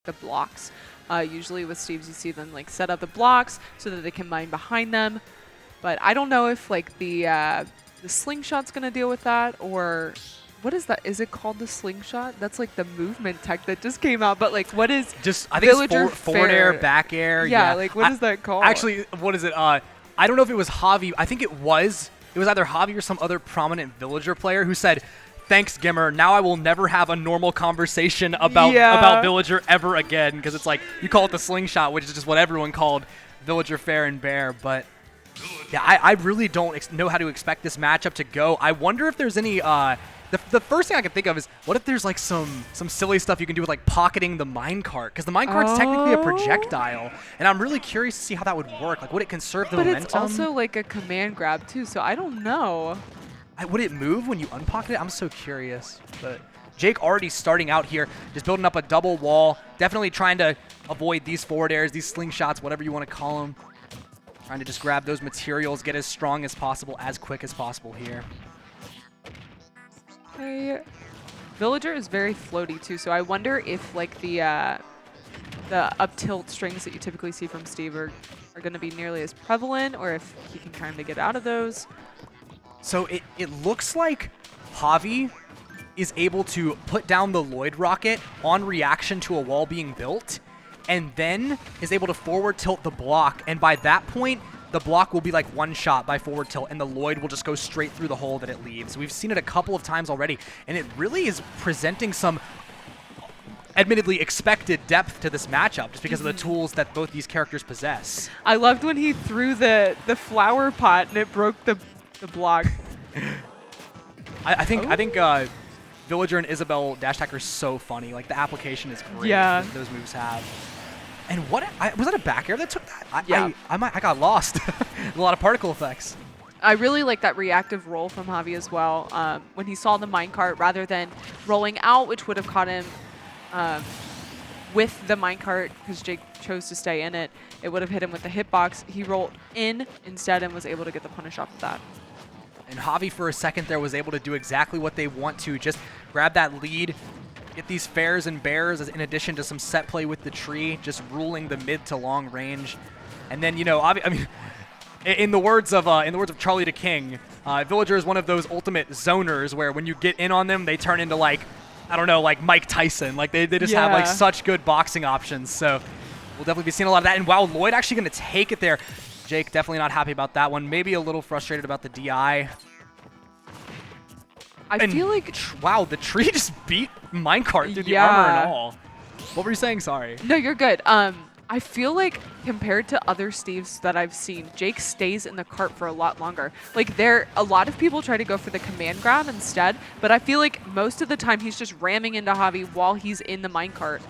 the blocks. Usually with Steves, you see them like set up the blocks so that they can mine behind them. But I don't know if like the slingshot's gonna deal with that, or what is that? Is it called the slingshot? That's like the movement tech that just came out. But like, what is just? I think Villager it's forward air, back air. Yeah, like what is that called? Actually, what is it? I don't know if it was Javi. I think it was. It was either Javi or some other prominent Villager player who said, "Thanks, Gimmer. Now I will never have a normal conversation about Villager ever again," because it's like you call it the slingshot, which is just what everyone called Villager Fair and Bear. But yeah, I really don't know how to expect this matchup to go. I wonder if there's any. The first thing I can think of is, what if there's like some silly stuff you can do with like pocketing the minecart? Because the minecart's technically a projectile, and I'm really curious to see how that would work. Like, would it conserve the momentum? But it's also like a command grab too, so I don't know. Would it move when you unpocket it? I'm so curious. But Jake already starting out here, just building up a double wall. Definitely trying to avoid these forward airs, these slingshots, whatever you want to call them. Trying to just grab those materials, get as strong as possible, as quick as possible here. Okay. Villager is very floaty too, so I wonder if like the up tilt strings that you typically see from Steve are going to be nearly as prevalent, or if he can kind of get out of those. So it looks like Javi is able to put down the Lloyd rocket on reaction to a wall being built, and then is able to forward tilt the block, and by that point, the block will be like one shot by forward tilt, and the Lloyd will just go straight through the hole that it leaves. We've seen it a couple of times already, and it really is presenting some admittedly expected depth to this matchup just because of the tools that both these characters possess. I loved when he threw the flower pot and it broke the block. I think Villager and Isabel dash attack are so funny. Like, the application is great that those moves have. And was that a back air that took that? I got lost. A lot of particle effects. I really like that reactive roll from Javi as well. When he saw the minecart, rather than rolling out, which would have caught him with the minecart, because Jake chose to stay in it, it would have hit him with the hitbox. He rolled in instead and was able to get the punish off of that. And Javi, for a second there, was able to do exactly what they want to. Just grab that lead, get these fairs and bears, in addition to some set play with the tree, just ruling the mid to long range. And then, you know, I mean, in the words of Charlie the King, Villager is one of those ultimate zoners where when you get in on them, they turn into like, I don't know, like Mike Tyson. Like they just have like such good boxing options. So we'll definitely be seeing a lot of that. And wow, Lloyd actually going to take it there. Jake definitely not happy about that one. Maybe a little frustrated about the DI. I feel like... Wow, the tree just beat minecart through the armor and all. What were you saying? Sorry. No, you're good. I feel like compared to other Steves that I've seen, Jake stays in the cart for a lot longer. Like, a lot of people try to go for the command grab instead, but I feel like most of the time he's just ramming into Javi while he's in the minecart.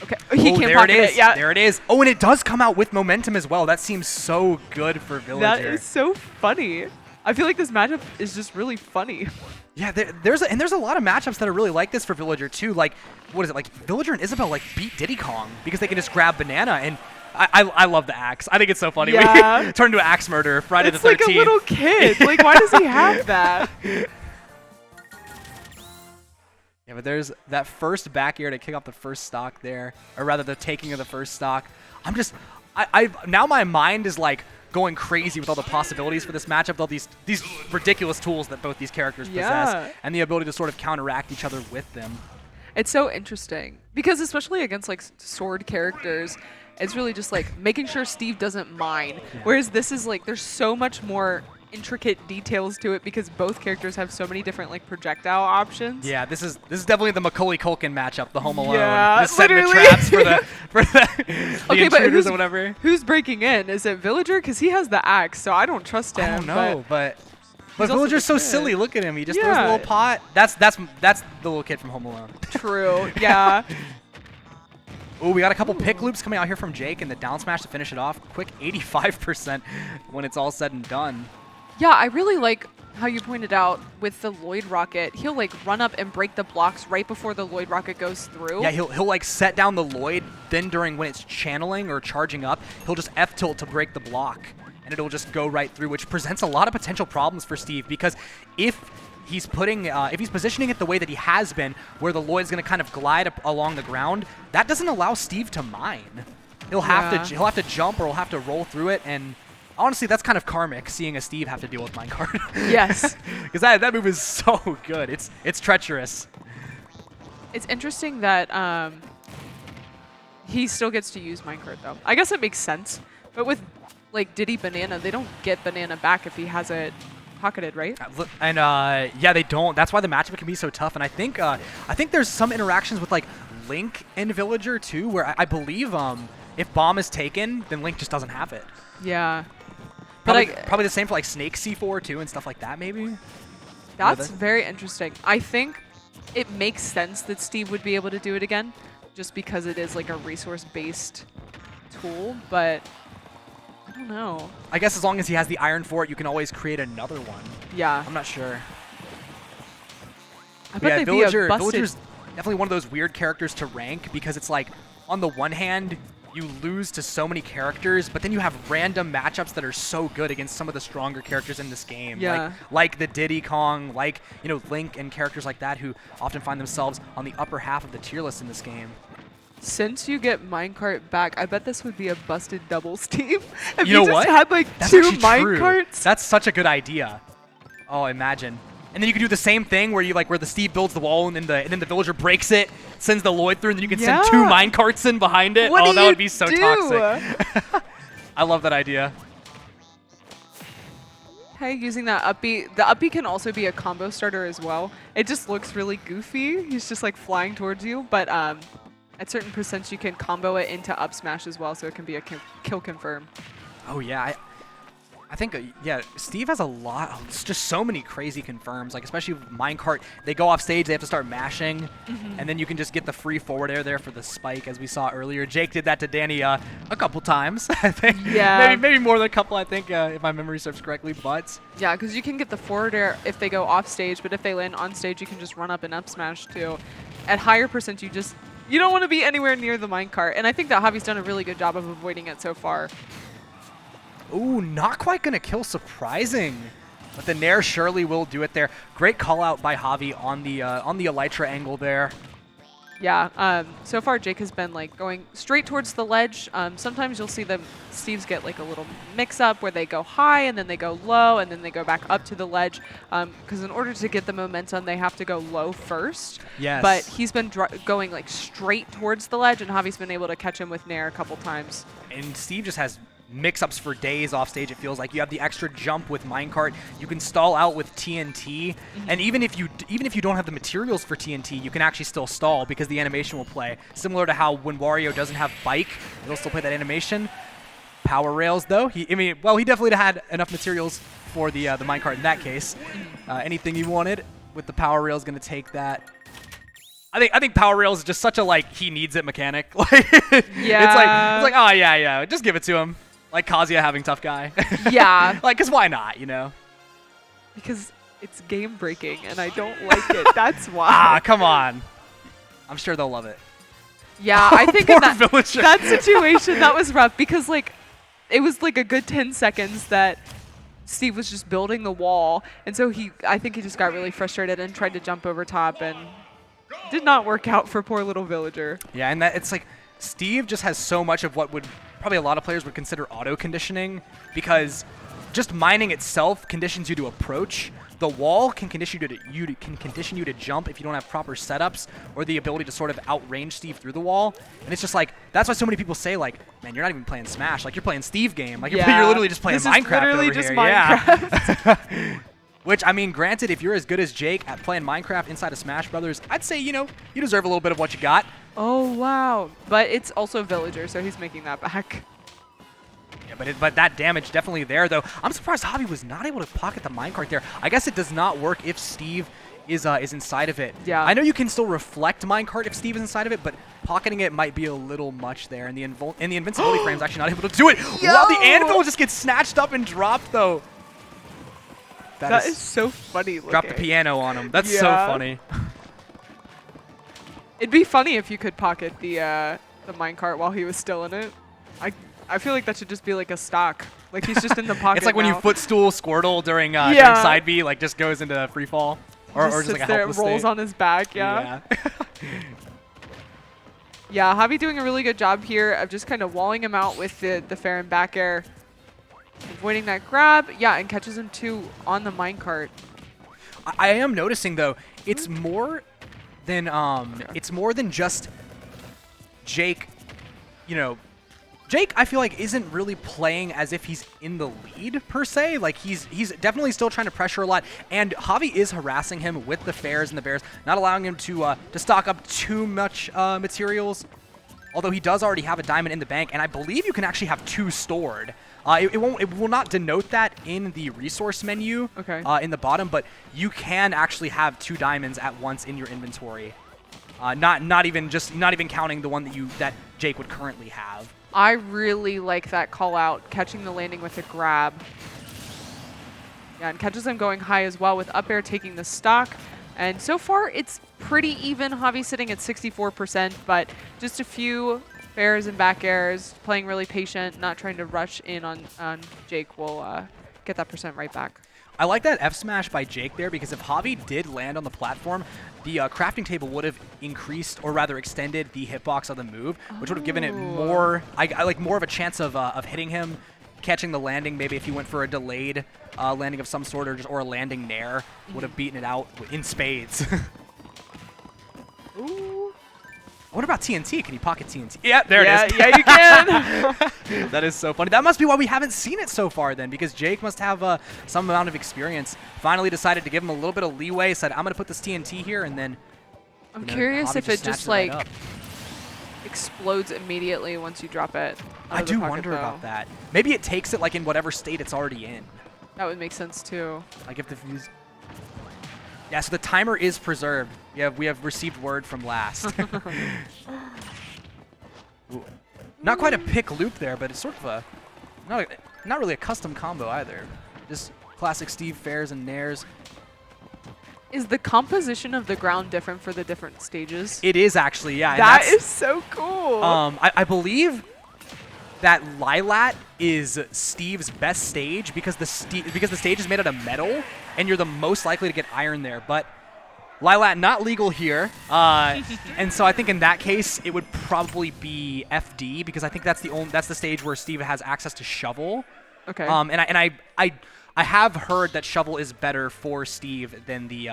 Okay, he can't pocket it. Yeah, there it is. Oh, and it does come out with momentum as well. That seems so good for Villager. That is so funny. I feel like this matchup is just really funny. Yeah, there's a lot of matchups that are really like this for Villager too. Like, what is it? Like Villager and Isabel like beat Diddy Kong because they can just grab banana, and I love the axe. I think it's so funny. Yeah. We turned into an axe murderer Friday the 13th. It's like a little kid. Like, why does he have that? Yeah, but there's that first back air to kick off the first stock there, or rather the taking of the first stock. Now my mind is like going crazy with all the possibilities for this matchup, all these ridiculous tools that both these characters possess, and the ability to sort of counteract each other with them. It's so interesting because especially against like sword characters, it's really just like making sure Steve doesn't mine. Yeah. Whereas this is like there's so much more intricate details to it because both characters have so many different like projectile options. Yeah, this is definitely the Macaulay Culkin matchup, the Home Alone. Yeah, the setting the traps for the okay, intruders or whatever. Who's breaking in? Is it Villager? Because he has the axe, so I don't trust him. I don't know, but Villager's so silly. Look at him. He just throws a little pot. That's the little kid from Home Alone. True. Yeah. Oh, we got a couple pick loops coming out here from Jake, and the down smash to finish it off. Quick 85% when it's all said and done. Yeah, I really like how you pointed out with the Lloyd rocket. He'll like run up and break the blocks right before the Lloyd rocket goes through. Yeah, he'll like set down the Lloyd. Then during when it's channeling or charging up, he'll just F tilt to break the block, and it'll just go right through, which presents a lot of potential problems for Steve because if he's putting, if he's positioning it the way that he has been, where the Lloyd's going to kind of glide up along the ground, that doesn't allow Steve to mine. He'll have to jump or he'll have to roll through it, and honestly, that's kind of karmic, seeing a Steve have to deal with minecart. Yes. Because that move is so good. It's treacherous. It's interesting that he still gets to use minecart, though. I guess it makes sense. But with, like, Diddy Banana, they don't get Banana back if he has it pocketed, right? And yeah, they don't. That's why the matchup can be so tough. And I think there's some interactions with, like, Link and Villager, too, where I believe if Bomb is taken, then Link just doesn't have it. Yeah. Probably the same for, like, Snake C4, too, and stuff like that, maybe? That's very interesting. I think it makes sense that Steve would be able to do it again, just because it is, like, a resource-based tool, but I don't know. I guess as long as he has the iron for it, you can always create another one. Yeah. I'm not sure. I bet they'd be a busted... Villager's definitely one of those weird characters to rank, because it's like, on the one hand, you lose to so many characters, but then you have random matchups that are so good against some of the stronger characters in this game. Yeah. Like the Diddy Kong, like, you know, Link and characters like that who often find themselves on the upper half of the tier list in this game. Since you get minecart back, I bet this would be a busted double, Steve. If You know just what? had like That's 2 actually true. minecarts. That's such a good idea. Oh, imagine. And then you can do the same thing where where the Steve builds the wall and then the Villager breaks it, sends the Lloyd through, and then you can send 2 minecarts in behind it. What that would be so do? toxic. I love that idea. Hey, using that up B. The up B can also be a combo starter as well. It just looks really goofy. He's just like flying towards you, but at certain percents you can combo it into up smash as well, so it can be a kill confirm. Oh yeah, I think yeah, Steve has a lot. It's just so many crazy confirms. Like especially with minecart, they go off stage, they have to start mashing, and then you can just get the free forward air there for the spike, as we saw earlier. Jake did that to Danny a couple times, I think. Yeah. Maybe more than a couple, I think, if my memory serves correctly. But yeah, because you can get the forward air if they go off stage, but if they land on stage, you can just run up and up smash too. At higher percent, you don't want to be anywhere near the minecart, and I think that Javi's done a really good job of avoiding it so far. ooh, not quite gonna kill, surprising. But the Nair surely will do it there. Great call out by Javi on the Elytra angle there. Yeah, so far Jake has been like going straight towards the ledge. Sometimes you'll see them, Steves get like a little mix up where they go high and then they go low and then they go back up to the ledge. Because in order to get the momentum, they have to go low first. Yes. But he's been going like straight towards the ledge, and Javi's been able to catch him with Nair a couple times. And Steve just has mix-ups for days off stage. It feels like you have the extra jump with minecart. You can stall out with TNT, and even if you don't have the materials for TNT, you can actually still stall because the animation will play. Similar to how when Wario doesn't have bike, it'll still play that animation. Power rails though, he definitely had enough materials for the minecart in that case. Anything you wanted with the power rail is gonna take that. I think power rails is just such a like he needs it mechanic. Like Yeah. it's like oh yeah, just give it to him. Like Kazuya having tough guy. Yeah. Like, cause why not, you know? Because it's game breaking and I don't like it. That's why. Ah, come on. I'm sure they'll love it. Yeah, I think in that Villager. that situation that was rough because like it was like a good 10 seconds that Steve was just building the wall, and so I think he just got really frustrated and tried to jump over top, and did not work out for poor little Villager. Yeah, and it's like Steve just has so much of what would probably a lot of players would consider auto conditioning, because just mining itself conditions you to approach. The wall can condition you to jump if you don't have proper setups or the ability to sort of outrange Steve through the wall. And it's just like, that's why so many people say like, man, you're not even playing Smash. Like, you're playing Steve game. Like, Yeah. you're literally just playing This Minecraft is literally over just here. Minecraft. Yeah. Which, I mean, granted, if you're as good as Jake at playing Minecraft inside of Smash Brothers, I'd say, you know, you deserve a little bit of what you got. Oh, wow. But it's also Villager, so he's making that back. Yeah, but that damage definitely there, though. I'm surprised Javi was not able to pocket the minecart there. I guess it does not work if Steve is inside of it. Yeah. I know you can still reflect minecart if Steve is inside of it, but pocketing it might be a little much there. And the invincibility frame's actually not able to do it. Yo! Wow, the anvil just gets snatched up and dropped, though. That is so funny looking. Drop the piano on him. That's Yeah. so funny. It'd be funny if you could pocket the minecart while he was still in it. I feel like that should just be like a stock. Like he's just in the pocket. It's like when you now. footstool Squirtle during Yeah. side B, like just goes into free fall. or just just sits like a there, helpless rolls state. on his back. Yeah. Yeah, Javi doing a really good job here of just kind of walling him out with the fair and back air. Avoiding that grab. Yeah, and catches him too on the minecart. I am noticing though, it's more than just Jake, you know, Jake, I feel like isn't really playing as if he's in the lead per se. Like he's definitely still trying to pressure a lot, and Javi is harassing him with the fairs and the bears, not allowing him to stock up too much materials. Although he does already have a diamond in the bank, and I believe you can actually have 2 stored. It will not denote that in the resource menu in the bottom, but you can actually have 2 diamonds at once in your inventory. Not even counting the one that Jake would currently have. I really like that call out, catching the landing with a grab. Yeah, and catches him going high as well with up air taking the stock. And so far, it's pretty even. Javi sitting at 64%, but just a few fairs and back airs, playing really patient, not trying to rush in on Jake will get that percent right back. I like that F smash by Jake there, because if Javi did land on the platform, the crafting table would have increased, or rather extended, the hitbox of the move, which would have given it more, I like more of a chance of hitting him, catching the landing. Maybe if he went for a delayed landing of some sort, or a landing nair, would have beaten it out in spades. Ooh. What about TNT? Can you pocket TNT? Yeah, there it is. Yeah, you can. That is so funny. That must be why we haven't seen it so far then, because Jake must have some amount of experience. Finally decided to give him a little bit of leeway, said, I'm going to put this TNT here, and then... I'm curious if it just, like, explodes immediately once you drop it. I do wonder about that. Maybe it takes it, like, in whatever state it's already in. That would make sense, too. Like, if the fuse... Yeah, so the timer is preserved. Yeah, we have received word from last. Not quite a pick loop there, but it's sort of a not really a custom combo either. Just classic Steve fairs and nairs. Is the composition of the ground different for the different stages? It is actually, yeah. That is so cool. I believe that Lilat is Steve's best stage because the stage is made out of metal, and you're the most likely to get iron there. But Lilat not legal here, and so I think in that case it would probably be FD, because I think that's the stage where Steve has access to shovel. Okay. And I have heard that shovel is better for Steve than the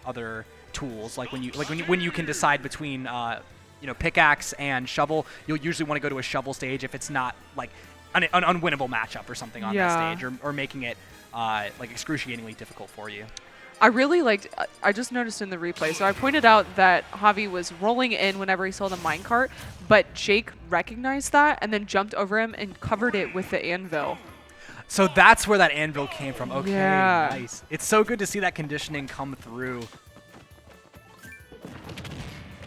other tools. Like when you can decide between pickaxe and shovel, you'll usually want to go to a shovel stage if it's not like an unwinnable matchup or something on that stage, or making it like excruciatingly difficult for you. I really liked, I just noticed in the replay, so I pointed out that Javi was rolling in whenever he saw the minecart, but Jake recognized that and then jumped over him and covered it with the anvil. So that's where that anvil came from. Okay, yeah. Nice. It's so good to see that conditioning come through.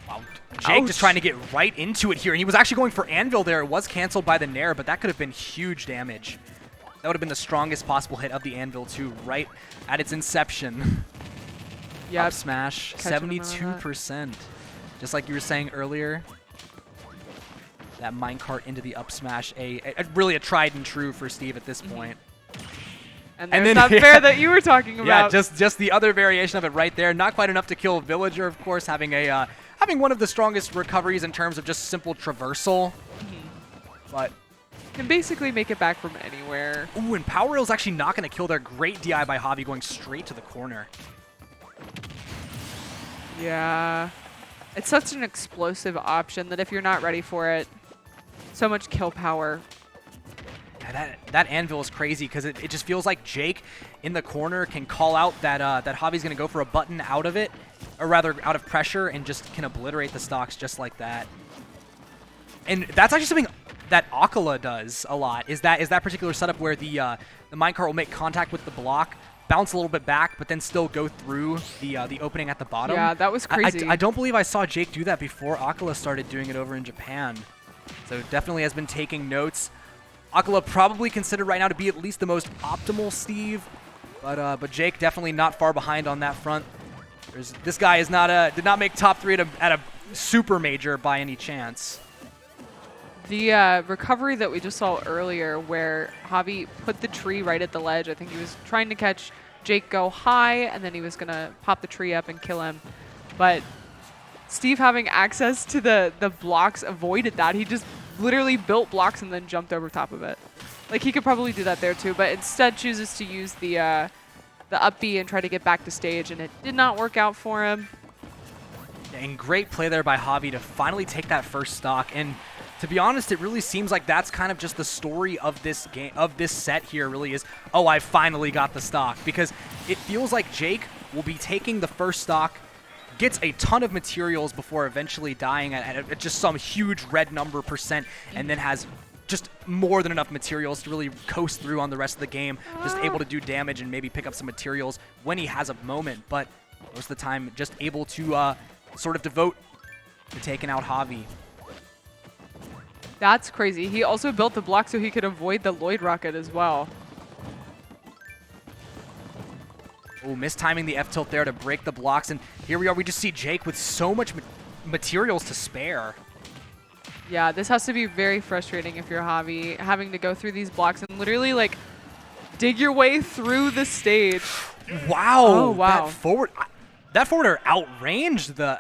Wow. Jake just trying to get right into it here, and he was actually going for anvil there. It was canceled by the nair, but that could have been huge damage. That would have been the strongest possible hit of the anvil too, right at its inception. Yeah. Up smash, 72%. Just like you were saying earlier. That minecart into the up smash, really a tried and true for Steve at this point. And there's that fair that you were talking about. Yeah, just the other variation of it right there. Not quite enough to kill Villager, of course, having one of the strongest recoveries in terms of just simple traversal. But can basically make it back from anywhere. Ooh, and Power Rail's actually not going to kill there. Great DI by Javi going straight to the corner. Yeah. It's such an explosive option that if you're not ready for it, so much kill power. Yeah, that anvil is crazy because it just feels like Jake in the corner can call out that Javi's going to go for a button out of it, or rather out of pressure, and just can obliterate the stocks just like that. And that's actually something that Akala does a lot, is that particular setup where the minecart will make contact with the block, bounce a little bit back, but then still go through the opening at the bottom. Yeah, that was crazy. I don't believe I saw Jake do that before Akala started doing it over in Japan. So definitely has been taking notes. Akala probably considered right now to be at least the most optimal Steve, but Jake definitely not far behind on that front. This guy is did not make top 3 at a super major by any chance. The recovery that we just saw earlier where Javi put the tree right at the ledge, I think he was trying to catch Jake go high, and then he was going to pop the tree up and kill him. But Steve having access to the blocks avoided that. He just literally built blocks and then jumped over top of it. Like, he could probably do that there too, but instead chooses to use the up B and try to get back to stage, and it did not work out for him. And great play there by Javi to finally take that first stock. And to be honest, it really seems like that's kind of just the story of this game, of this set here really is, oh, I finally got the stock. Because it feels like Jake will be taking the first stock, gets a ton of materials before eventually dying at just some huge red number %, and then has just more than enough materials to really coast through on the rest of the game, just able to do damage and maybe pick up some materials when he has a moment. But most of the time, just able to sort of devote to taking out Javi. That's crazy. He also built the block so he could avoid the Lloyd rocket as well. Oh, mistiming the F-tilt there to break the blocks. And here we are. We just see Jake with so much materials to spare. Yeah, this has to be very frustrating if you're Javi, having to go through these blocks and literally, like, dig your way through the stage. Wow. Oh, wow. That forwarder outranged the